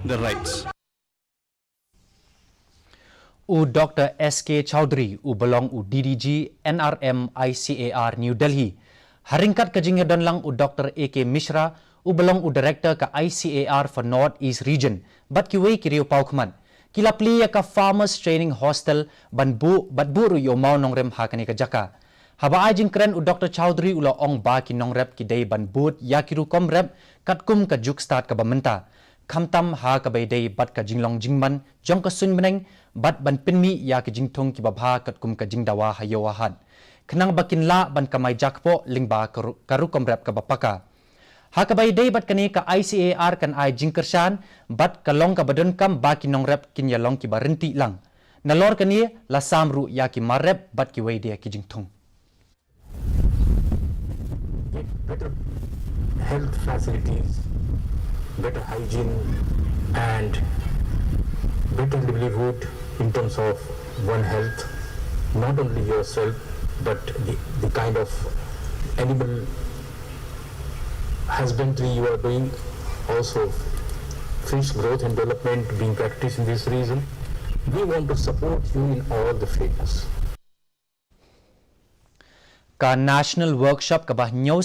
the rights. U Dr. S.K. Chowdhury u belong u DDG NRM ICAR New Delhi. Haringkat kajingnya dan lang u Dr. A.K. Mishra u belong u Director ka ICAR for North East Region. Bat kiway kiriyo paukman. Kila Plie ka Farmers Training Hostel batburu yo mau nongrem hakani ka jaka. Haba ajing keren u Dr. Chowdhury ula ong ba ki nongrep ki day banbut ya kiru komrep katkum ka juk start ka bamenta. Kamtam ha ka bay day bat ka jinglong jingman jong ka sun meneng bat ban pinmi ya ka jingtong ki babha katkum ka jingdawa hayawahan. Kenang bakin la ban kamay jakpo lingba karu komrep ka bapaka. Ha ka bay day bat kani ka ICAR kan ay jingkershan bat kalong ka badun kam ba ki nongrep kin yalong ki barenti lang. Nalor kani la samru ya ki marep bat ki way dia ki jingtong. Better health facilities, better hygiene and better livelihood in terms of one health, not only yourself but the kind of animal husbandry you are doing, also fish growth and development being practiced in this region. We want to support you in all the fields. Ka national workshop ka bah news